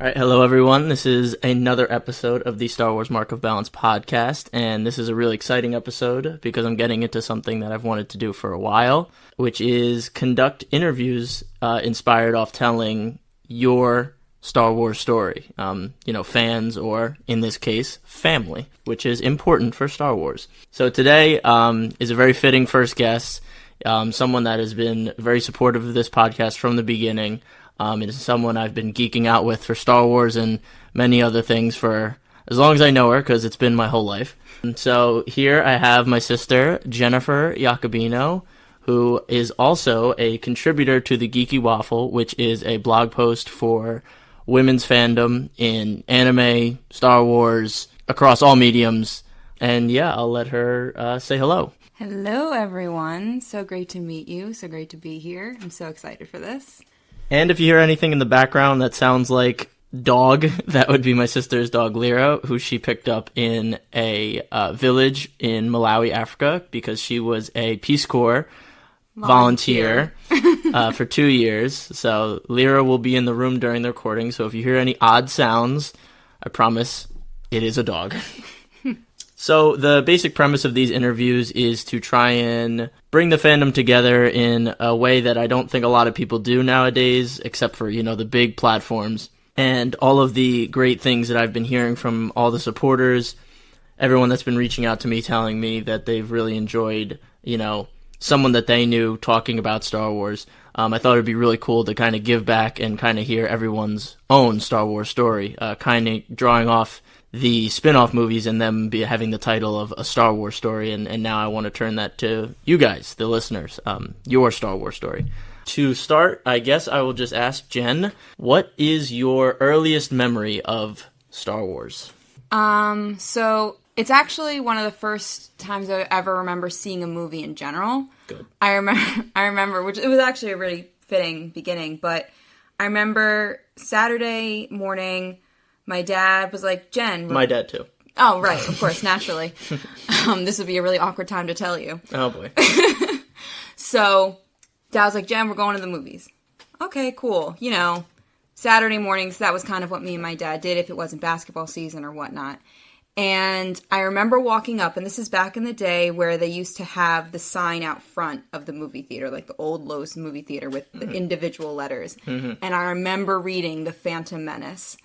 All right, hello everyone. This is another episode of the Star Wars Mark of Balance podcast, and this is a really exciting episode because I'm getting into something that I've wanted to do for a while, which is conduct interviews inspired off telling your Star Wars story. Fans, or in this case, family, which is important for Star Wars. So today is a very fitting first guest, someone that has been very supportive of this podcast from the beginning. It is someone I've been geeking out with for Star Wars and many other things for as long as I know her, because it's been my whole life. And so here I have my sister, Jennifer Iacobino, who is also a contributor to the Geeky Waffle, which is a blog post for women's fandom in anime, Star Wars, across all mediums. And yeah, I'll let her say hello. Hello, everyone. So great to meet you. So great to be here. I'm so excited for this. And if you hear anything in the background that sounds like dog, that would be my sister's dog, Lyra, who she picked up in a village in Malawi, Africa, because she was a Peace Corps volunteer for 2 years. So Lyra will be in the room during the recording, so if you hear any odd sounds, I promise it is a dog. So the basic premise of these interviews is to try and bring the fandom together in a way that I don't think a lot of people do nowadays, except for, the big platforms. And all of the great things that I've been hearing from all the supporters, everyone that's been reaching out to me telling me that they've really enjoyed, someone that they knew talking about Star Wars. I thought it'd be really cool to kind of give back and kind of hear everyone's own Star Wars story, kind of drawing off the spin-off movies and them having the title of a Star Wars story, and now I want to turn that to you guys, the listeners, your Star Wars story. To start, I guess I will just ask Jen, what is your earliest memory of Star Wars? So it's actually one of the first times I ever remember seeing a movie in general. Good. I remember, which it was actually a really fitting beginning, but I remember Saturday morning, my dad was like, Jen. My dad, too. Oh, right. Of course, naturally. This would be a really awkward time to tell you. Oh, boy. So, Dad was like, Jen, we're going to the movies. Okay, cool. Saturday mornings, that was kind of what me and my dad did if it wasn't basketball season or whatnot. And I remember walking up, and this is back in the day where they used to have the sign out front of the movie theater, like the old Lowe's movie theater with the individual letters. Mm-hmm. And I remember reading The Phantom Menace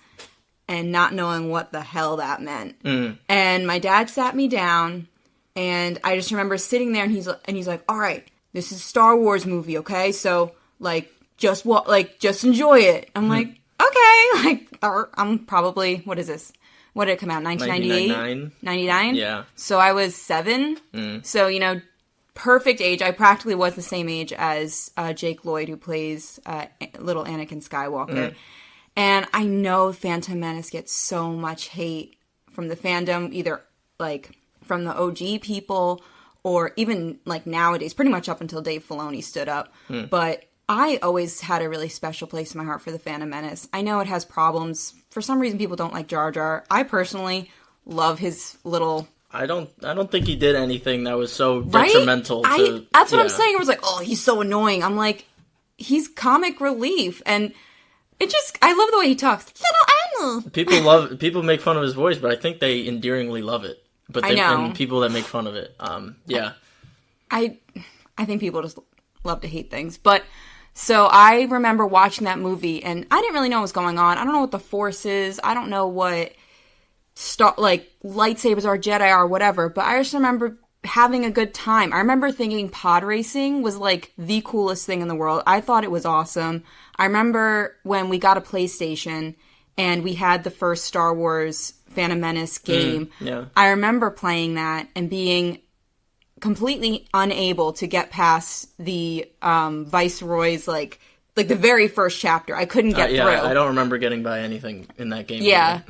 and not knowing what the hell that meant. Mm. And my dad sat me down, and I just remember sitting there, and he's like, all right, this is a Star Wars movie, okay? So, just enjoy it. I'm like, okay. I'm probably, what is this? What did it come out, 1998? 99? Yeah. So I was 7. Mm. So, perfect age. I practically was the same age as Jake Lloyd, who plays little Anakin Skywalker. Mm. And I know Phantom Menace gets so much hate from the fandom, either, from the OG people or even, nowadays, pretty much up until Dave Filoni stood up. Mm. But I always had a really special place in my heart for the Phantom Menace. I know it has problems. For some reason, people don't like Jar Jar. I personally love his little... I don't think he did anything that was so detrimental to... That's what I'm saying. I was like, oh, he's so annoying. I'm like, he's comic relief. And it just... I love the way he talks. Little animal. People make fun of his voice, but I think they endearingly love it. But I know. And people that make fun of it. Yeah. I think people just love to hate things. But... So I remember watching that movie, and I didn't really know what was going on. I don't know what the Force is. I don't know what lightsabers are, Jedi are, whatever. But I just remember having a good time. I remember thinking pod racing was the coolest thing in the world. I thought it was awesome. I remember when we got a PlayStation and we had the first Star Wars Phantom Menace game. Yeah. I remember playing that and being completely unable to get past the Viceroy's the very first chapter. I couldn't get through. I don't remember getting by anything in that game. Yeah,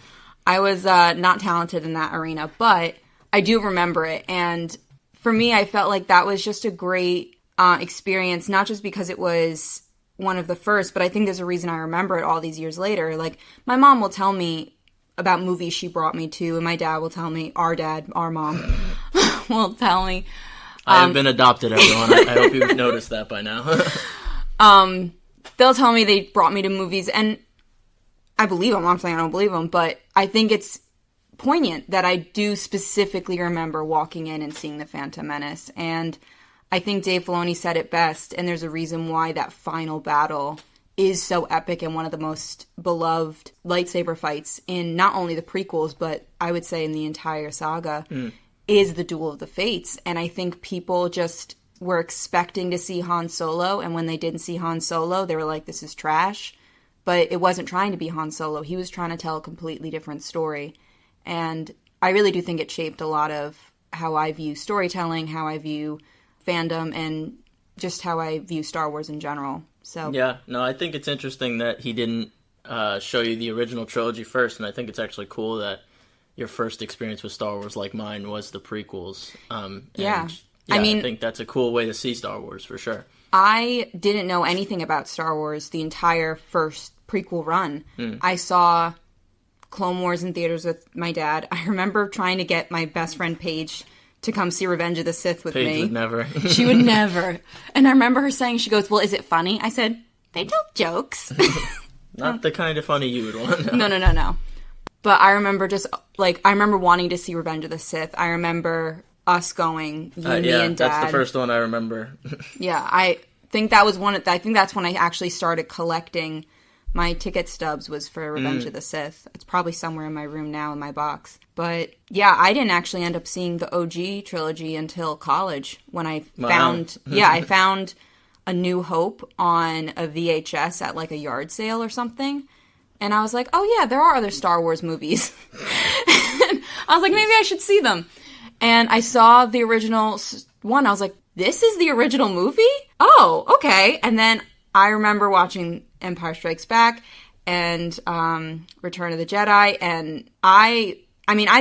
I was not talented in that arena, but I do remember it. And for me, I felt like that was just a great experience, not just because it was one of the first, but I think there's a reason I remember it all these years later. My mom will tell me about movies she brought me to, and my dad will tell me, our mom will tell me. I have been adopted, everyone. I hope you've noticed that by now. They'll tell me they brought me to movies, and I believe him. I'm not saying I don't believe him, but I think it's poignant that I do specifically remember walking in and seeing the Phantom Menace. And I think Dave Filoni said it best, and there's a reason why that final battle is so epic and one of the most beloved lightsaber fights in not only the prequels, but I would say in the entire saga, is the Duel of the Fates. And I think people just were expecting to see Han Solo, and when they didn't see Han Solo, they were like, this is trash. But it wasn't trying to be Han Solo. He was trying to tell a completely different story. And I really do think it shaped a lot of how I view storytelling, how I view fandom, and just how I view Star Wars in general. So yeah, no, I think it's interesting that he didn't show you the original trilogy first, and I think it's actually cool that your first experience with Star Wars, like mine, was the prequels. Yeah, I mean, I think that's a cool way to see Star Wars, for sure. I didn't know anything about Star Wars the entire first prequel run. I saw Clone Wars in theaters with my dad. I remember trying to get my best friend Paige to come see Revenge of the Sith with me. Paige would never. She would never. And I remember her saying, she goes, well, is it funny? I said, they tell jokes. Not the kind of funny you would want. No. But I remember I remember wanting to see Revenge of the Sith. I remember us going, me and Dad. That's the first one I remember. Yeah, I think that was I think that's when I actually started collecting. My ticket stubs was for Revenge of the Sith. It's probably somewhere in my room now in my box. But yeah, I didn't actually end up seeing the OG trilogy until college when I found I found A New Hope on a VHS at like a yard sale or something. And I was like, oh yeah, there are other Star Wars movies. I was like, maybe I should see them. And I saw the original one. I was like, this is the original movie? Oh, okay. And then I remember watching Empire Strikes Back and Return of the Jedi. And I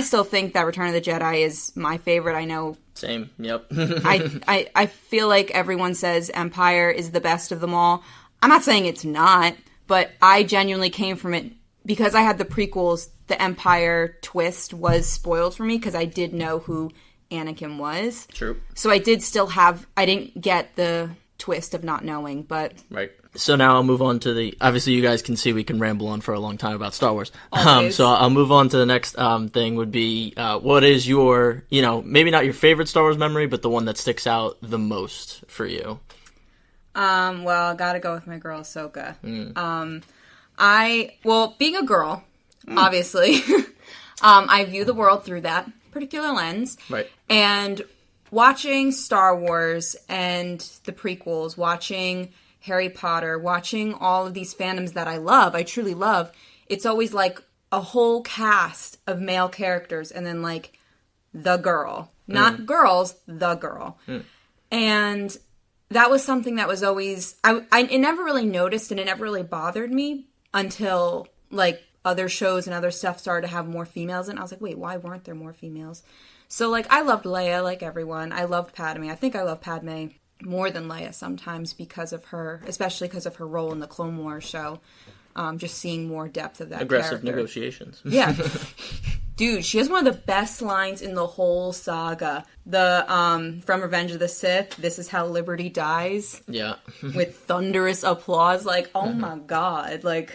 still think that Return of the Jedi is my favorite. I know. Same. Yep. I feel like everyone says Empire is the best of them all. I'm not saying it's not, but I genuinely came from it because I had the prequels. The Empire twist was spoiled for me because I did know who Anakin was. True. So I didn't get the twist of not knowing, but... Right. So now I'll move on to obviously you guys can see we can ramble on for a long time about Star Wars. So I'll move on to the next thing would be, what is your, maybe not your favorite Star Wars memory, but the one that sticks out the most for you? Well, I gotta go with my girl, Ahsoka. Being a girl, obviously, I view the world through that particular lens. Right. And watching Star Wars and the prequels, watching Harry Potter, watching all of these fandoms that I truly love, it's always like a whole cast of male characters and then like the girl. Not girls, the girl. And that was something that was always... it never really noticed and it never really bothered me until like other shows and other stuff started to have more females in. I was like, wait, why weren't there more females? So like I loved Leia like everyone. I loved Padme. I think I love Padme more than Leia sometimes because of her, especially because of her role in the Clone Wars show. Just seeing more depth of that aggressive character. Negotiations. Yeah. Dude, she has one of the best lines in the whole saga. The from Revenge of the Sith, this is how liberty dies. Yeah. With thunderous applause. Like, oh my god. Like,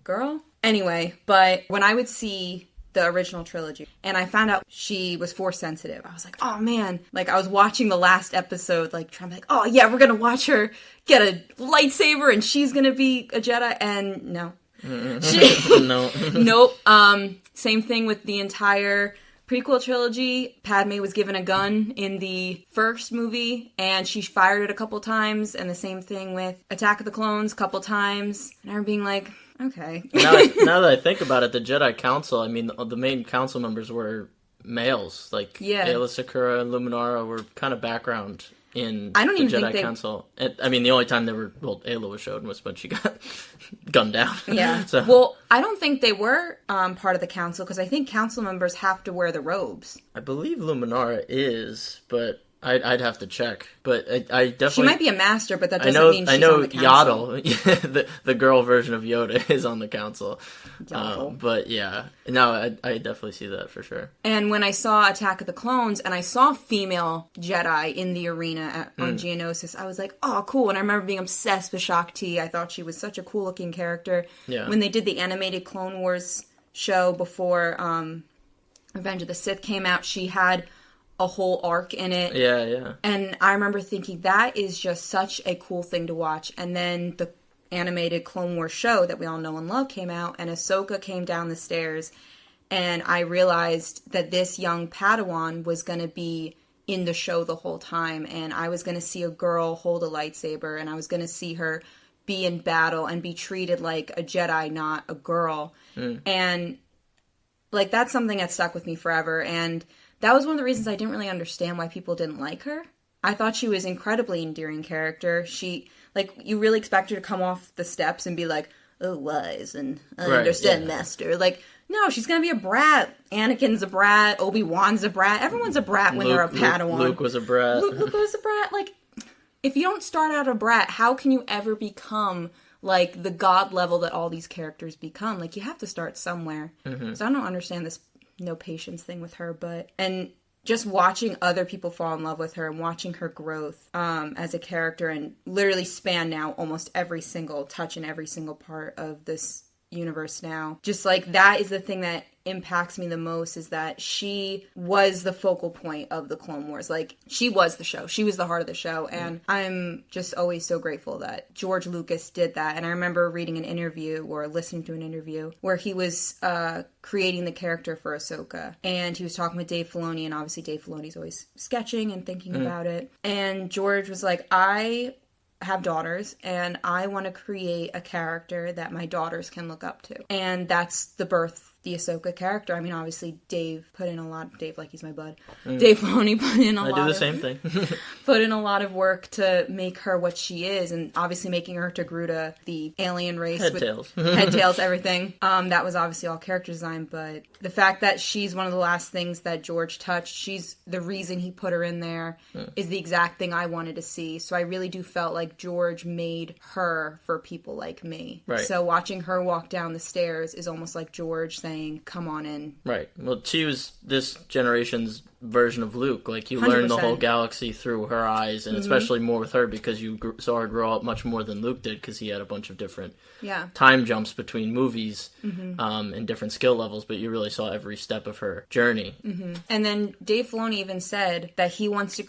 girl. Anyway, but when I would see the original trilogy and I found out she was Force sensitive, I was like, oh man. Like, I was watching the last episode, like, trying to be like, oh yeah, we're gonna watch her get a lightsaber and she's gonna be a Jedi. And no. No. Nope. Same thing with the entire prequel trilogy. Padme was given a gun in the first movie and she fired it a couple times, and the same thing with Attack of the Clones a couple times. And I remember being like, okay. now that I think about it, the Jedi Council, I mean, the main council members were males. Like, Aayla Secura and Luminara were kind of background in the Jedi Council. I mean, the only time Aayla was shown was when she got gunned down. Yeah. So. Well, I don't think they were part of the council, because I think council members have to wear the robes. I believe Luminara is, but I'd have to check, but I definitely... She might be a master, but that doesn't mean she's on the council. Yaddle, the girl version of Yoda, is on the council. Yaddle. But yeah, no, I definitely see that for sure. And when I saw Attack of the Clones, and I saw female Jedi in the arena on Geonosis, I was like, oh, cool. And I remember being obsessed with Shakti. I thought she was such a cool-looking character. Yeah. When they did the animated Clone Wars show before Revenge of the Sith came out, she had a whole arc in it. Yeah. And I remember thinking, that is just such a cool thing to watch. And then the animated Clone Wars show that we all know and love came out, and Ahsoka came down the stairs, and I realized that this young Padawan was going to be in the show the whole time, and I was going to see a girl hold a lightsaber, and I was going to see her be in battle and be treated like a Jedi, not a girl. And, like, that's something that stuck with me forever, and that was one of the reasons I didn't really understand why people didn't like her. I thought she was incredibly endearing character. She, like, you really expect her to come off the steps and be like, oh, wise, and I understand, master. Like, no, she's gonna be a brat. Anakin's a brat. Obi-Wan's a brat. Everyone's a brat when they're a Padawan. Luke was a brat. Luke was a brat. Like, if you don't start out a brat, how can you ever become, like, the god level that all these characters become? Like, you have to start somewhere. So I don't understand this no patience thing with her, and just watching other people fall in love with her and watching her growth as a character, and literally span now almost every single touch in every single part of this universe now. Just like, that is the thing that impacts me the most, is that she was the focal point of the Clone Wars. Like, she was the show. She was the heart of the show. And I'm just always so grateful that George Lucas did that. And I remember reading an interview, or listening to an interview, where he was creating the character for Ahsoka. And he was talking with Dave Filoni, and obviously Dave Filoni's always sketching and thinking about it. And George was like, I have daughters, and I want to create a character that my daughters can look up to. And that's the birth, the Ahsoka character. I mean, obviously Dave put in a lot, Dave, like he's my bud. Dave Filoni put in a lot. I do the same thing. Put in a lot of work to make her what she is, and obviously making her Togruta, the alien race. Head with tails. Head tails, everything. That was obviously all character design, but the fact that she's one of the last things that George touched, she's the reason he put her in there, is the exact thing I wanted to see. So I really do felt like George made her for people like me. Right. So watching her walk down the stairs is almost like George saying, come on in. Right. Well, she was this generation's version of Luke. Like, you 100%. learn the whole galaxy through her eyes, and especially more with her, because you saw her grow up much more than Luke did, because he had a bunch of different time jumps between movies and different skill levels, but you really saw every step of her journey. And then Dave Filoni even said that he wants to...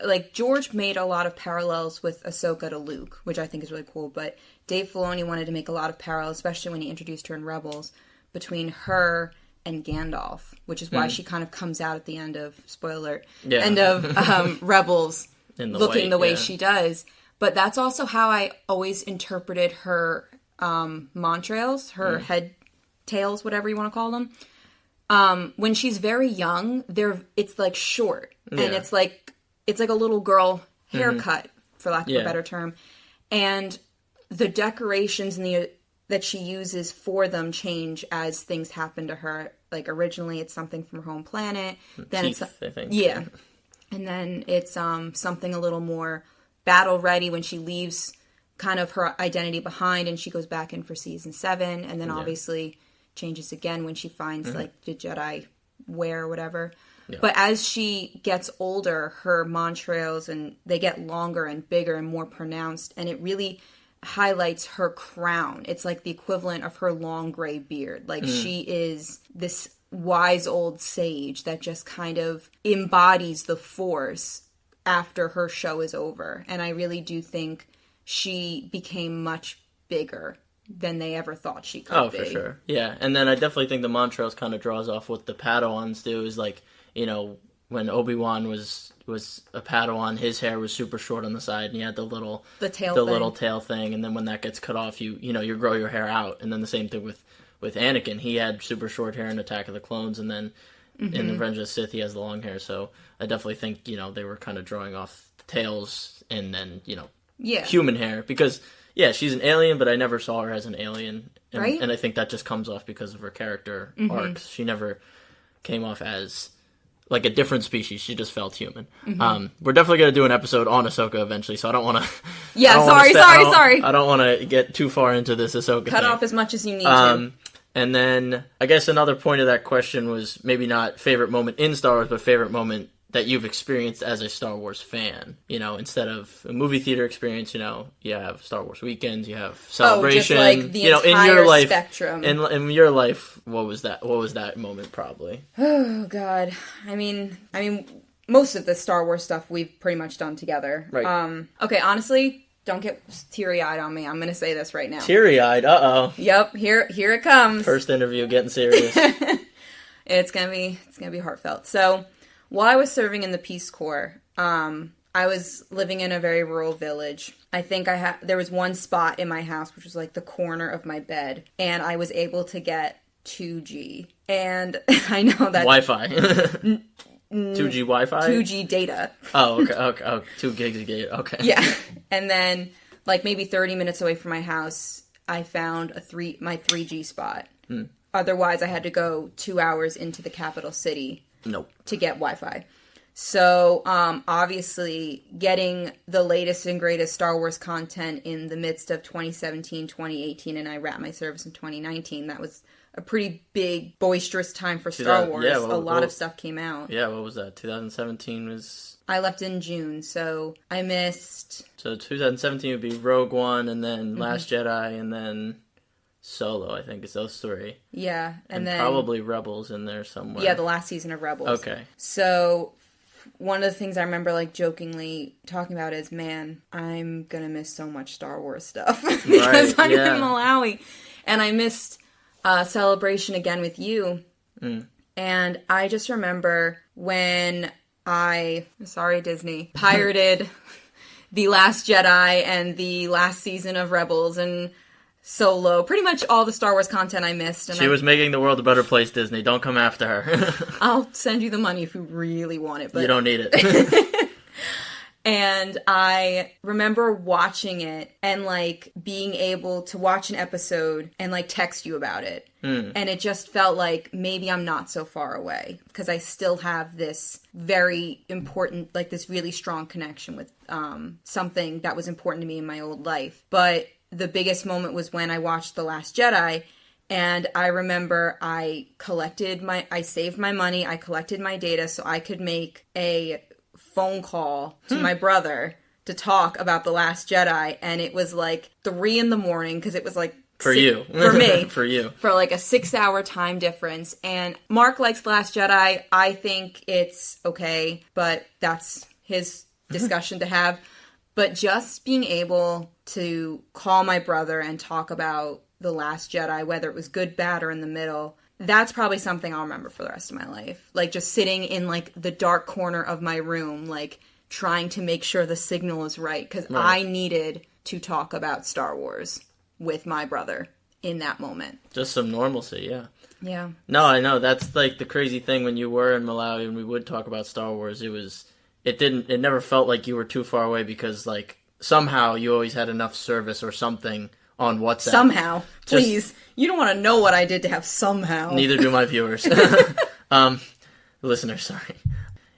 like, George made a lot of parallels with Ahsoka to Luke, which I think is really cool, but Dave Filoni wanted to make a lot of parallels, especially when he introduced her in Rebels, between her and Gandalf, which is why she kind of comes out at the end of, spoiler alert, end of Rebels, looking the way she does. But that's also how I always interpreted her montrails, her head tails, whatever you want to call them. When she's very young, it's like short, and it's like a little girl haircut, for lack of a better term. And the decorations and that she uses for them change as things happen to her. Like, originally it's something from her home planet. Then Teeth, I think. Yeah. And then it's something a little more battle ready when she leaves kind of her identity behind and she goes back in for season 7. And then obviously changes again when she finds like the Jedi wear or whatever. Yeah. But as she gets older, her montrails, and they get longer and bigger and more pronounced, and it really highlights her crown. It's like the equivalent of her long gray beard. Like, she is this wise old sage that just kind of embodies the Force after her show is over. And I really do think she became much bigger than they ever thought she could be. Oh, for sure. Yeah. And then I definitely think the montrails kind of draws off what the Padawans do, is like, you know, when Obi-Wan was a Padawan, his hair was super short on the side, and he had the little tail thing, and then when that gets cut off, you grow your hair out. And then the same thing with Anakin, he had super short hair in Attack of the Clones, and then in Revenge of the Sith, he has the long hair. So I definitely think, they were kind of drawing off the tails and then, human hair, because she's an alien, but I never saw her as an alien, and I think that just comes off because of her character arcs. She never came off as like a different species. She just felt human. We're definitely going to do an episode on Ahsoka eventually, so I don't want to... Yeah, sorry. I don't want to get too far into this Ahsoka Cut thing. off as much as you need to. And then, I guess another point of that question was maybe not favorite moment in Star Wars, but favorite moment that you've experienced as a Star Wars fan. You know, instead of a movie theater experience, you know, you have Star Wars weekends, you have Celebration. Oh, just like the you know, entire in your life, spectrum. In your life, what was that moment probably? Oh, God. I mean, most of the Star Wars stuff we've pretty much done together. Right. Okay, honestly, don't get teary-eyed on me. I'm going to say this right now. Teary-eyed? Uh-oh. Yep, here it comes. First interview, getting serious. It's gonna be heartfelt. So, while I was serving in the Peace Corps, I was living in a very rural village. I think there was one spot in my house, which was like the corner of my bed, and I was able to get 2G. And I know that... Wi-Fi. 2G Wi-Fi? 2G data. Oh, okay. Oh, 2 gigs of data. Okay. Yeah. And then, like, maybe 30 minutes away from my house, I found my 3G spot. Otherwise, I had to go 2 hours into the capital city to get Wi-Fi. So, obviously, getting the latest and greatest Star Wars content in the midst of 2017, 2018, and I wrapped my service in 2019, that was a pretty big, boisterous time for Star Wars. Yeah, a lot of stuff came out. Yeah, what was that? 2017 was... I left in June, so I missed... So 2017 would be Rogue One, and then Last Jedi, and then Solo, I think, is those three. Yeah, and then... probably Rebels in there somewhere. Yeah, the last season of Rebels. Okay. So... one of the things I remember, like, jokingly talking about is, man, I'm gonna miss so much Star Wars stuff. Because I'm in Malawi. And I missed Celebration again with you. And I just remember when sorry, Disney, pirated The Last Jedi and the last season of Rebels and Solo. Pretty much all the Star Wars content I missed. And she was making the world a better place, Disney. Don't come after her. I'll send you the money if you really want it. But... you don't need it. And I remember watching it and, like, being able to watch an episode and, like, text you about it. And it just felt like maybe I'm not so far away because I still have this very important, like, this really strong connection with something that was important to me in my old life. But the biggest moment was when I watched The Last Jedi, and I remember I saved my money, I collected my data so I could make a phone call to my brother to talk about The Last Jedi, and it was like 3 a.m. because it was like for you. For me. For you. For like a 6-hour time difference. And Mark likes The Last Jedi. I think it's okay, but that's his discussion to have. But just being able to call my brother and talk about The Last Jedi, whether it was good, bad, or in the middle, that's probably something I'll remember for the rest of my life. Like, just sitting in, like, the dark corner of my room, like, trying to make sure the signal is right. Because I needed to talk about Star Wars with my brother in that moment. Just some normalcy, yeah. Yeah. No, I know. That's, like, the crazy thing when you were in Malawi and we would talk about Star Wars. It never felt like you were too far away because, like, somehow you always had enough service or something on WhatsApp. Somehow. Please. You don't want to know what I did to have somehow. Neither do my viewers. Listeners, sorry.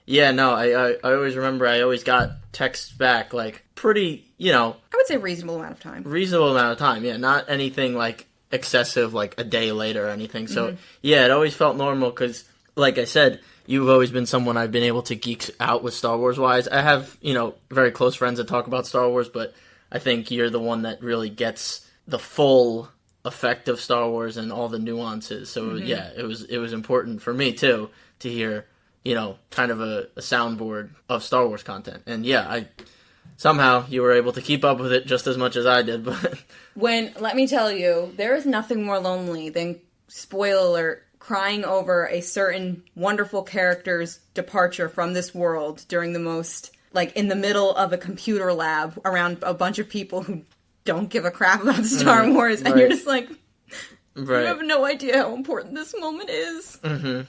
Yeah, no, I always remember I always got texts back, like, pretty, you know... I would say reasonable amount of time. Reasonable amount of time, yeah. Not anything, like, excessive, like, a day later or anything. So, yeah, it always felt normal because, like I said, you've always been someone I've been able to geek out with Star Wars-wise. I have, you know, very close friends that talk about Star Wars, but I think you're the one that really gets the full effect of Star Wars and all the nuances. So, yeah, it was important for me, too, to hear, you know, kind of a soundboard of Star Wars content. And, yeah, somehow you were able to keep up with it just as much as I did. But let me tell you, there is nothing more lonely than, spoiler alert, crying over a certain wonderful character's departure from this world during the most, like, in the middle of a computer lab around a bunch of people who don't give a crap about Star Wars, and you're just like, you have no idea how important this moment is. And,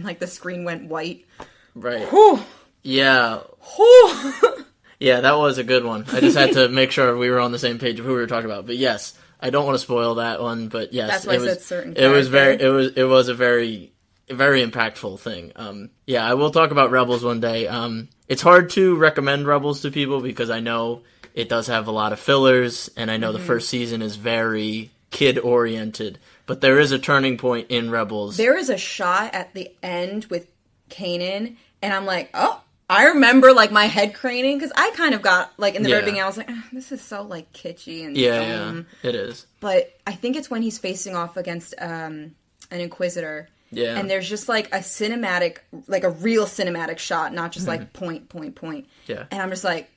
like, the screen went white. Right. Whew. Yeah. Whew. Yeah, that was a good one. I just had to make sure we were on the same page of who we were talking about. But yes, I don't want to spoil that one, but yes, that's why I said certain. It was a very a very impactful thing. Yeah, I will talk about Rebels one day. It's hard to recommend Rebels to people because I know it does have a lot of fillers, and I know the first season is very kid-oriented. But there is a turning point in Rebels. There is a shot at the end with Kanan, and I'm like, oh, I remember, like, my head craning, because I kind of got, like, in the very beginning, I was like, this is so, like, kitschy and dumb. Yeah, it is. But I think it's when he's facing off against an Inquisitor. Yeah. And there's just, like, a cinematic, like, a real cinematic shot, not just, like, point. Yeah. And I'm just like,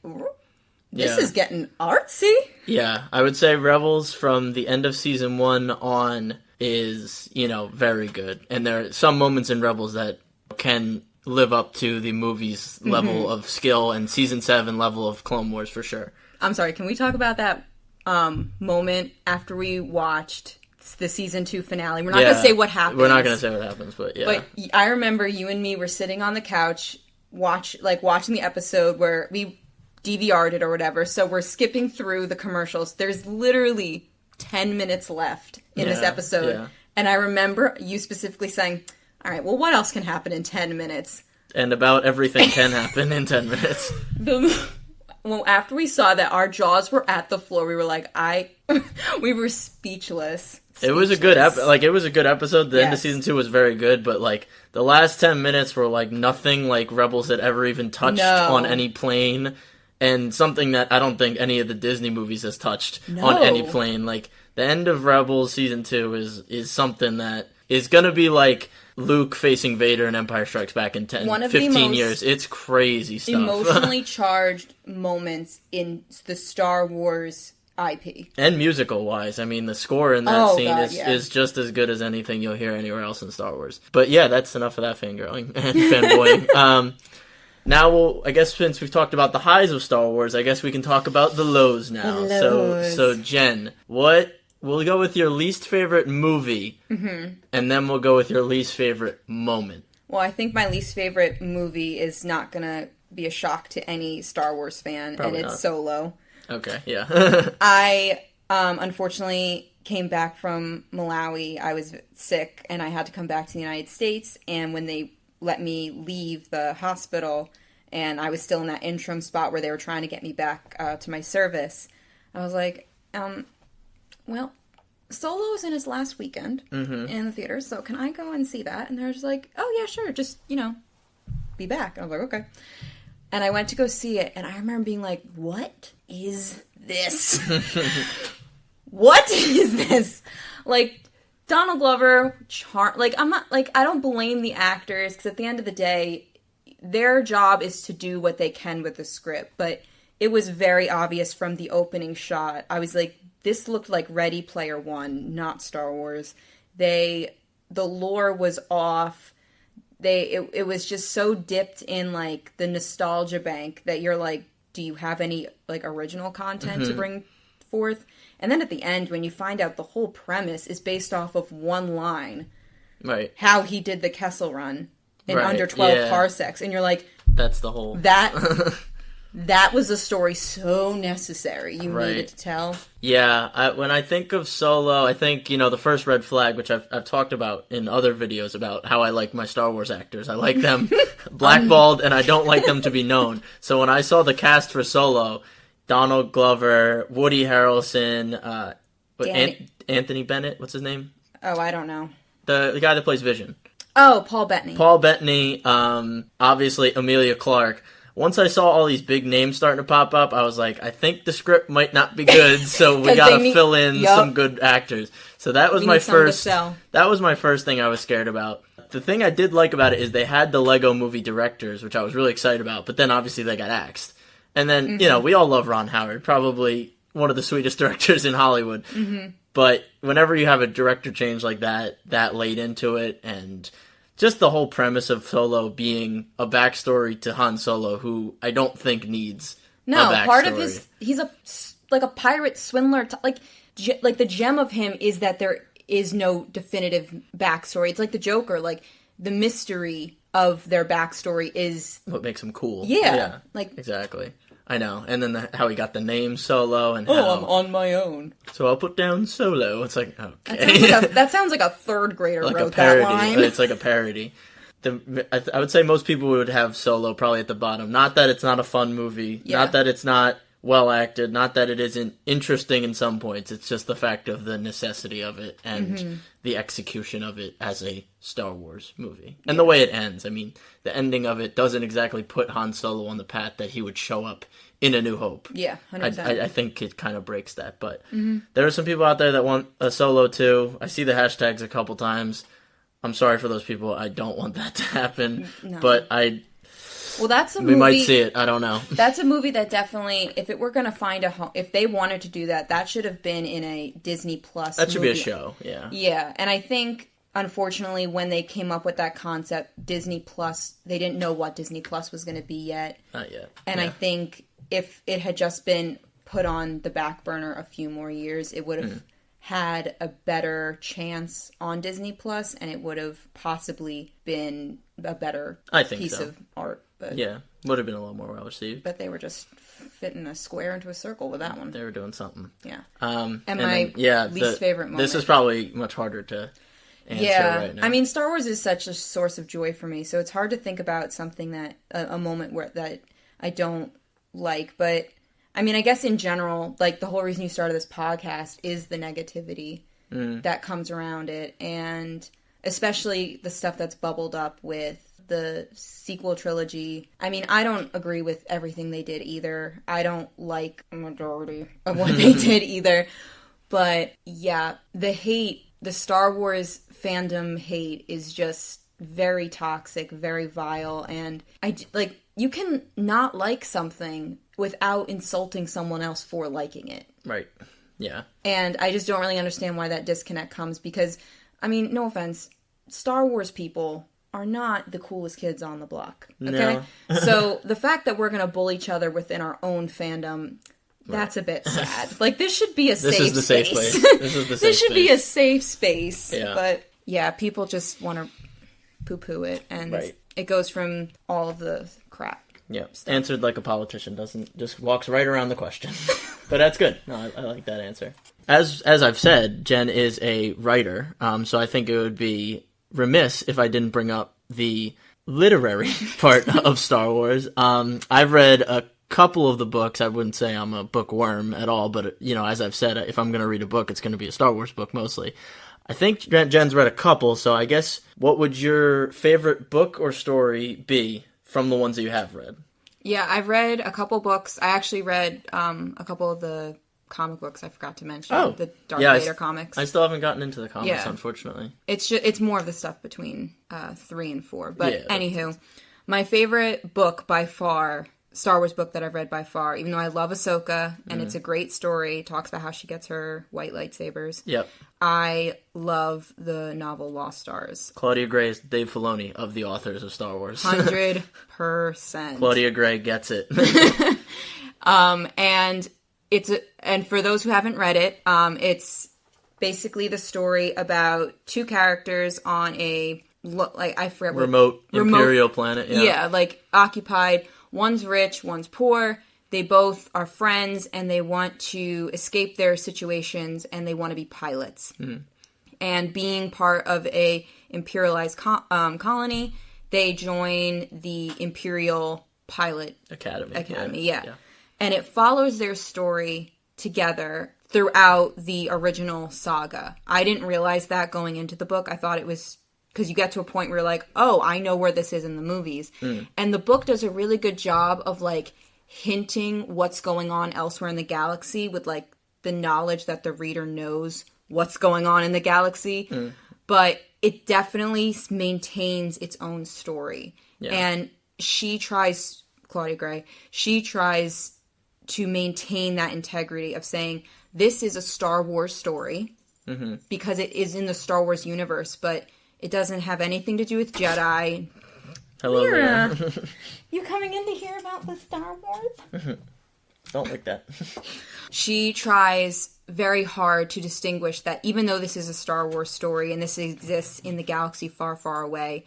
this is getting artsy. Yeah, I would say Rebels from the end of season 1 on is, very good. And there are some moments in Rebels that can live up to the movie's level of skill and season 7 level of Clone Wars for sure. I'm sorry, can we talk about that moment after we watched the season 2 finale? We're not going to say what happens. We're not going to say what happens, but yeah. But I remember you and me were sitting on the couch watching the episode where we DVR'd it or whatever, so we're skipping through the commercials. There's literally 10 minutes left in this episode. And I remember you specifically saying, all right, well, what else can happen in 10 minutes? And about everything can happen in 10 minutes. Well, after we saw that, our jaws were at the floor. We were like, we were speechless. It was a good episode. The end of season 2 was very good, but like the last 10 minutes were like nothing like Rebels had ever even touched on any plane, and something that I don't think any of the Disney movies has touched on any plane. Like the end of Rebels season 2 is something that is gonna be like Luke facing Vader in Empire Strikes Back in 15 years. It's crazy stuff. Emotionally charged moments in the Star Wars IP. And musical-wise. I mean, the score in that scene is just as good as anything you'll hear anywhere else in Star Wars. But yeah, that's enough of that fangirling and fanboying. Now, I guess since we've talked about the highs of Star Wars, I guess we can talk about the lows now. So Jen, we'll go with your least favorite movie, and then we'll go with your least favorite moment. Well, I think my least favorite movie is not going to be a shock to any Star Wars fan, Probably and it's not. Solo. Okay, yeah. I, unfortunately, came back from Malawi. I was sick, and I had to come back to the United States, and when they let me leave the hospital, and I was still in that interim spot where they were trying to get me back to my service, I was like, well, Solo's in his last weekend in the theater, so can I go and see that? And they were just like, oh, yeah, sure, just, be back. And I was like, okay. And I went to go see it, and I remember being like, what is this? What is this? Like, Donald Glover, I'm not, I don't blame the actors, because at the end of the day, their job is to do what they can with the script, but it was very obvious from the opening shot. I was like, this looked like Ready Player One, not Star Wars. The lore was off. It was just so dipped in, the nostalgia bank that you're like, do you have any, original content to bring forth? And then at the end, when you find out the whole premise is based off of one line. Right. How he did the Kessel Run in under 12 parsecs. And you're like... That's the whole... That was a story so necessary. You needed to tell. Yeah, when I think of Solo, I think, the first red flag, which I've talked about in other videos about how I like my Star Wars actors. I like them blackballed, and I don't like them to be known. So when I saw the cast for Solo, Donald Glover, Woody Harrelson, Anthony Bennett, what's his name? Oh, I don't know. The guy that plays Vision. Oh, Paul Bettany. Obviously Emilia Clarke. Once I saw all these big names starting to pop up, I was like, I think the script might not be good, so we gotta fill in some good actors. So that was my first. That was my first thing I was scared about. The thing I did like about it is they had the Lego Movie directors, which I was really excited about. But then obviously they got axed, and then we all love Ron Howard, probably one of the sweetest directors in Hollywood. But whenever you have a director change like that late into it, and just the whole premise of Solo being a backstory to Han Solo, who I don't think needs a backstory. Part of he's a pirate swindler. The gem of him is that there is no definitive backstory. It's like the Joker. The mystery of their backstory is what makes him cool. Yeah. Exactly. I know. And then how he got the name Solo and Oh, how... I'm on my own. So I'll put down Solo. It's like, okay. That sounds like a third grader like wrote a parody. that line. It's like a parody. I would say most people would have Solo probably at the bottom. Not that it's not a fun movie. Yeah. Not that it's not well acted. Not that it isn't interesting in some points. It's just the fact of the necessity of it and the execution of it as a Star Wars movie. And the way it ends. I mean, the ending of it doesn't exactly put Han Solo on the path that he would show up in A New Hope. Yeah, 100%. I think it kind of breaks that. But there are some people out there that want a Solo too. I see the hashtags a couple times. I'm sorry for those people. I don't want that to happen. No. But well, that's a movie. We might see it. I don't know. That's a movie that definitely, if it were going to find a home, if they wanted to do that, that should have been in a Disney Plus That should be a show, yeah. Yeah, and I think, unfortunately, when they came up with that concept, Disney Plus, they didn't know what Disney Plus was going to be yet. Not yet. And I think if it had just been put on the back burner a few more years, it would have had a better chance on Disney Plus, and it would have possibly been a better piece of art. But yeah, would have been a little more well received. But they were just fitting a square into a circle with that one. They were doing something. Yeah. And my least favorite moment. This is probably much harder to answer right now. I mean, Star Wars is such a source of joy for me, so it's hard to think about something that a moment where that I don't like. But I mean, I guess in general, like the whole reason you started this podcast is the negativity that comes around it, and especially the stuff that's bubbled up with the sequel trilogy. I mean, I don't agree with everything they did either. I don't like a majority of what they did either. But yeah, the Star Wars fandom hate is just very toxic, very vile, and you can not like something without insulting someone else for liking it. Right. Yeah. And I just don't really understand why that disconnect comes because, I mean, no offense, Star Wars people are not the coolest kids on the block. Okay? No. So the fact that we're going to bully each other within our own fandom, that's a bit sad. Like, this should be a safe space. Safe place. This is the safe This should be a safe space. Yeah. But, yeah, people just want to poo-poo it, and it goes from all of the crap. Yeah, answered like a politician, just walks right around the question. But that's good. No, I like that answer. As I've said, Jen is a writer, so I think it would be remiss if I didn't bring up the literary part of Star Wars. I've read a couple of the books. I wouldn't say I'm a bookworm at all, but as I've said, if I'm going to read a book, it's going to be a Star Wars book mostly. I think Jen's read a couple, so I guess what would your favorite book or story be from the ones that you have read? Yeah, I've read a couple books. I actually read a couple of the comic books I forgot to mention. Oh. The Darth Vader comics. I still haven't gotten into the comics, unfortunately. It's more of the stuff between 3 and 4. But anywho, my favorite book by far, Star Wars book that I've read by far, even though I love Ahsoka, and it's a great story, talks about how she gets her white lightsabers. Yep. I love the novel Lost Stars. Claudia Gray is Dave Filoni of the authors of Star Wars. 100%. Claudia Gray gets it. And for those who haven't read it, it's basically the story about two characters on a remote Imperial planet. Yeah, occupied. One's rich, one's poor. They both are friends, and they want to escape their situations, and they want to be pilots. Mm. And being part of a imperialized colony, they join the Imperial Pilot Academy. Yeah. And it follows their story together throughout the original saga. I didn't realize that going into the book. I thought it was... because you get to a point where you're like, oh, I know where this is in the movies. Mm. And the book does a really good job of, hinting what's going on elsewhere in the galaxy with, the knowledge that the reader knows what's going on in the galaxy. Mm. But it definitely maintains its own story. Yeah. And Claudia Gray, she tries to maintain that integrity of saying, this is a Star Wars story, because it is in the Star Wars universe, but... it doesn't have anything to do with Jedi. Hello, Lyra. You coming in to hear about the Star Wars? Don't like that. She tries very hard to distinguish that even though this is a Star Wars story and this exists in the galaxy far, far away,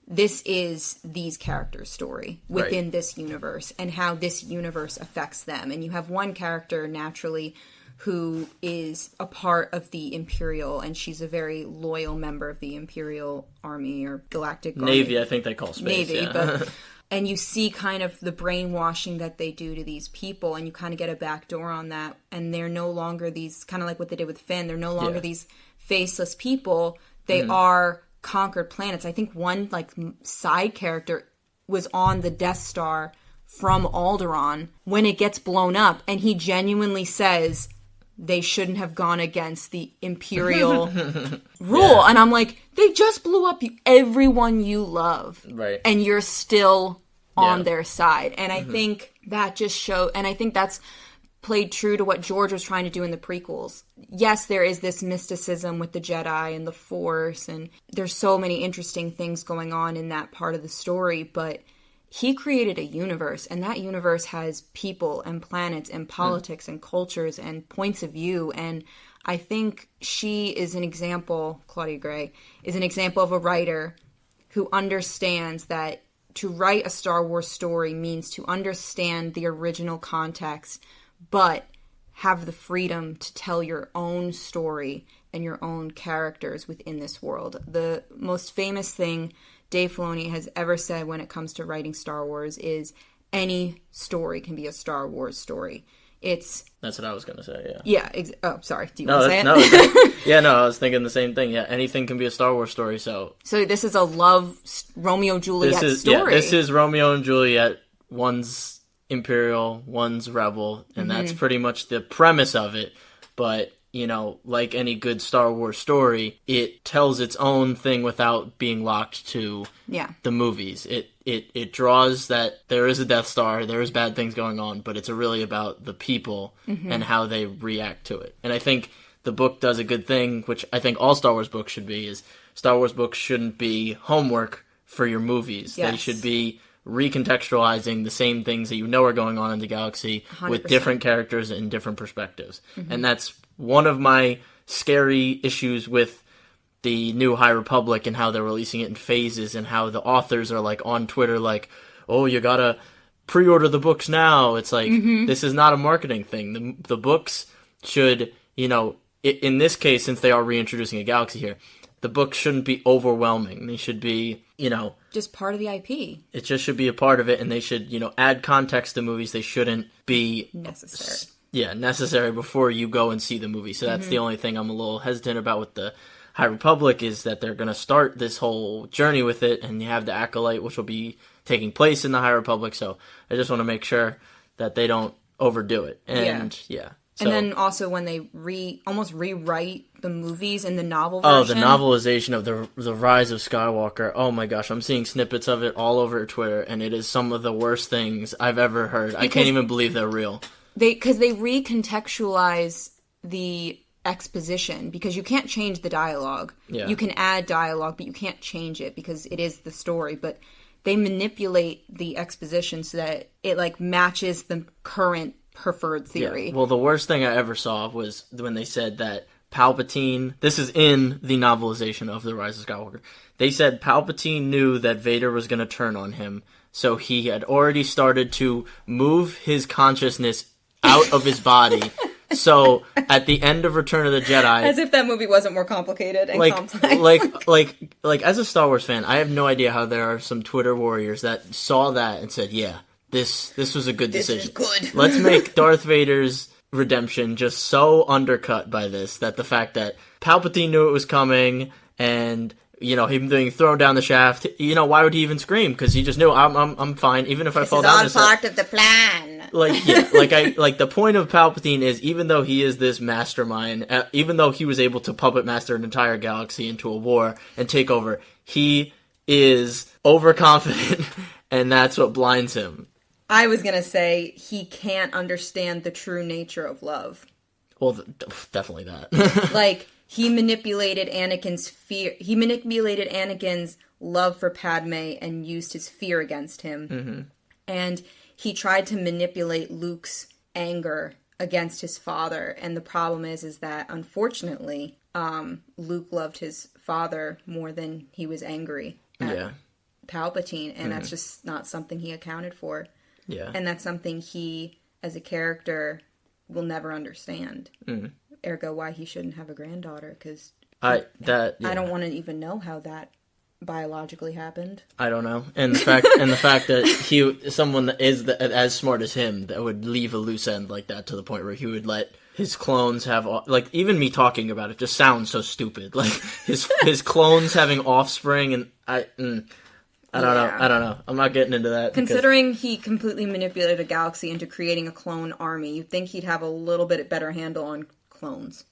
this is these characters' story within this universe and how this universe affects them. And you have one character, naturally, who is a part of the Imperial, and she's a very loyal member of the Imperial Army or Galactic Navy, Army. I think they call space. Navy, yeah. but... And you see kind of the brainwashing that they do to these people, and you kind of get a backdoor on that. And they're no longer these, kind of like what they did with Finn, they're no longer these faceless people. They are conquered planets. I think one like side character was on the Death Star from Alderaan when it gets blown up, and he genuinely says they shouldn't have gone against the Imperial rule. And I'm like, they just blew up everyone you love. Right. And you're still on their side. And I think that just showed, and I think that's played true to what George was trying to do in the prequels. Yes, there is this mysticism with the Jedi and the Force, and there's so many interesting things going on in that part of the story, but he created a universe, and that universe has people and planets and politics and cultures and points of view. And I think she is an example, Claudia Gray, is an example of a writer who understands that to write a Star Wars story means to understand the original context, but have the freedom to tell your own story and your own characters within this world. The most famous thing Dave Filoni has ever said when it comes to writing Star Wars is any story can be a Star Wars story. That's what I was going to say, oh, sorry. Do you want to say it? No, I was thinking the same thing. Yeah, anything can be a Star Wars story, so this is a love Romeo-Juliet story. Yeah, this is Romeo and Juliet. One's Imperial, one's Rebel, and that's pretty much the premise of it. But like any good Star Wars story, it tells its own thing without being locked to the movies. It draws that there is a Death Star, there is bad things going on, but it's really about the people and how they react to it. And I think the book does a good thing, which I think all Star Wars books should be, is Star Wars books shouldn't be homework for your movies. Yes. They should be recontextualizing the same things that are going on in the galaxy 100%. With different characters and different perspectives. And that's one of my scary issues with the new High Republic and how they're releasing it in phases, and how the authors are like on Twitter like, oh, you gotta pre-order the books now. It's like, this is not a marketing thing. The books should, in this case, since they are reintroducing a galaxy here, the books shouldn't be overwhelming. They should be, just part of the IP. It just should be a part of it, and they should, add context to movies. They shouldn't be necessary. Necessary before you go and see the movie. So that's the only thing I'm a little hesitant about with the High Republic, is that they're going to start this whole journey with it, and you have the Acolyte, which will be taking place in the High Republic. So I just want to make sure that they don't overdo it. And So, and then also when they almost rewrite the movies in the novel version. Oh, the novelization of the Rise of Skywalker. Oh my gosh, I'm seeing snippets of it all over Twitter, and it is some of the worst things I've ever heard. I can't even believe they're real. Because they recontextualize the exposition, because you can't change the dialogue. Yeah. You can add dialogue, but you can't change it because it is the story. But they manipulate the exposition so that it matches the current preferred theory. Yeah. Well, the worst thing I ever saw was when they said that Palpatine, this is in the novelization of The Rise of Skywalker, they said Palpatine knew that Vader was going to turn on him, so he had already started to move his consciousness out of his body. So at the end of Return of the Jedi, as if that movie wasn't more complicated and complex. like as a Star Wars fan, I have no idea how there are some Twitter warriors that saw that and said, "Yeah, this was a good decision. This is good. Let's make Darth Vader's redemption just so undercut by this, that the fact that Palpatine knew it was coming, and him being thrown down the shaft, why would he even scream? Because he just knew, I'm fine, even if I fall down. This is all part of the plan. The point of Palpatine is, even though he is this mastermind, even though he was able to puppet master an entire galaxy into a war and take over, he is overconfident, and that's what blinds him. I was gonna say he can't understand the true nature of love. Well, definitely that. He manipulated Anakin's fear. He manipulated Anakin's love for Padme and used his fear against him. And he tried to manipulate Luke's anger against his father. And the problem is that unfortunately, Luke loved his father more than he was angry at Palpatine, and that's just not something he accounted for. Yeah. And that's something he, as a character, will never understand. Ergo, why he shouldn't have a granddaughter, because I don't want to even know how that biologically happened. I don't know. And the fact that someone that is as smart as him, that would leave a loose end like that to the point where he would let his clones have, like, even me talking about it just sounds so stupid. Like, his clones having offspring, and I don't know. I'm not getting into that. Considering he completely manipulated a galaxy into creating a clone army, you'd think he'd have a little bit better handle on clones.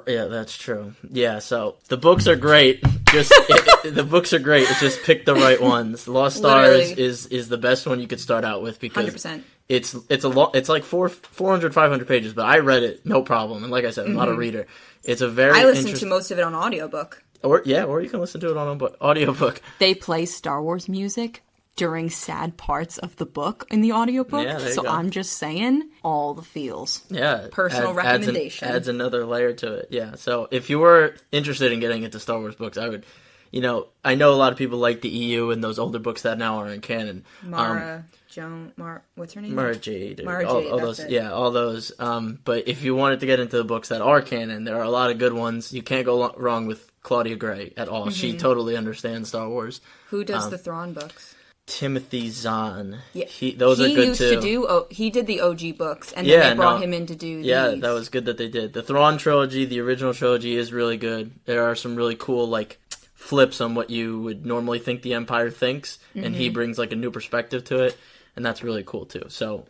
Yeah, that's true. Yeah, so the books are great. The books are great. It's just pick the right ones. Lost Stars is the best one you could start out with, because 100%. It's a lot. It's like 500 pages, but I read it no problem. And like I said, I'm not a reader. It's a very I listened to most of it on audiobook. Or you can listen to it on audiobook. They play Star Wars music during sad parts of the book in the audiobook. Yeah, so I'm just saying, all the feels. Yeah. Personal recommendation. Adds another layer to it. Yeah. So if you were interested in getting into Star Wars books, I would, I know a lot of people like the EU and those older books that now are in canon. What's her name? Mara Jade. All those. Yeah, all those. But if you wanted to get into the books that are canon, there are a lot of good ones. You can't go wrong with Claudia Gray at all. She totally understands Star Wars. Who does the Thrawn books? Timothy Zahn. Yeah. Those are good too. He did the OG books, and then they brought him in to do these. Yeah, that was good that they did. The Thrawn trilogy, the original trilogy, is really good. There are some really cool, like, flips on what you would normally think the Empire thinks, and he brings, like, a new perspective to it, and that's really cool too. So,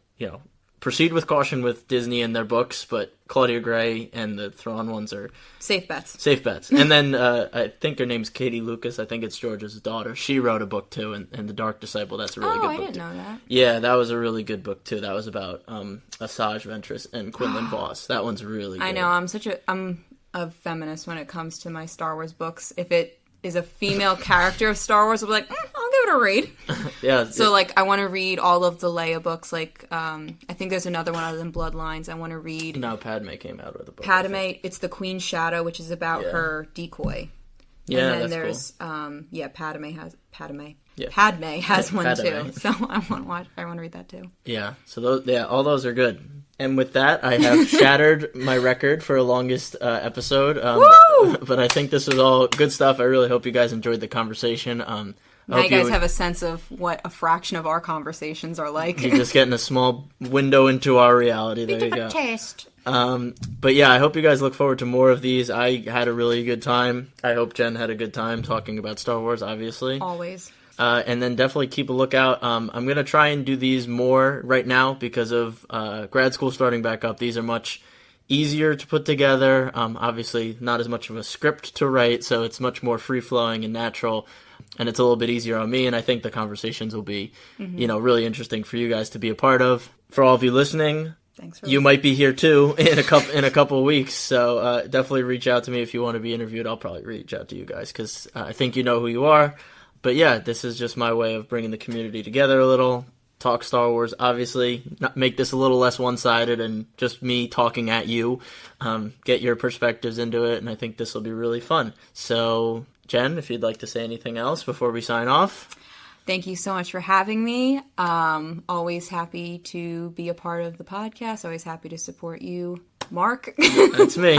proceed with caution with Disney and their books, but Claudia Gray and the Thrawn ones are safe bets. And then I think her name's Katie Lucas. I think it's George's daughter. She wrote a book too, and The Dark Disciple. That's a really good book. I didn't know that. Yeah, that was a really good book too. That was about Asajj Ventress and Quinlan Vos. That one's really good. I know. I'm a feminist when it comes to my Star Wars books. If it is a female character of Star Wars, I'll be like, I'll give it a read. Yeah. So, like, I want to read all of the Leia books. Like, I think there's another one other than Bloodlines. I want to read. No, Padme came out with a book. Padme, it's The Queen's Shadow, which is about her decoy. Yeah, and then that's cool. Padme has Yeah. Padme has one Padme. too. So I want to read that too. Yeah. So all those are good. And with that, I have shattered my record for longest episode. Woo! But I think this was all good stuff. I really hope you guys enjoyed the conversation. Now you guys have a sense of what a fraction of our conversations are like. You're just getting a small window into our reality. There you go. Taste. But yeah, I hope you guys look forward to more of these. I had a really good time. I hope Jen had a good time talking about Star Wars, obviously. Always. And then definitely keep a lookout. I'm going to try and do these more right now because of grad school starting back up. These are much easier to put together. Obviously, not as much of a script to write, so it's much more free-flowing and natural. And it's a little bit easier on me, and I think the conversations will be, really interesting for you guys to be a part of. For all of you listening, you might be here too in a couple of weeks. So definitely reach out to me if you want to be interviewed. I'll probably reach out to you guys because I think you know who you are. But yeah, this is just my way of bringing the community together a little. Talk Star Wars, obviously. Make this a little less one-sided and just me talking at you. Get your perspectives into it, and I think this will be really fun. So, Jen, if you'd like to say anything else before we sign off. Thank you so much for having me. Always happy to be a part of the podcast. Always happy to support you, Mark. That's me.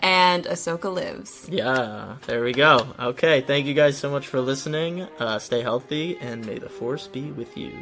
And Ahsoka lives. Yeah, there we go. Okay, thank you guys so much for listening. Stay healthy, and may the Force be with you.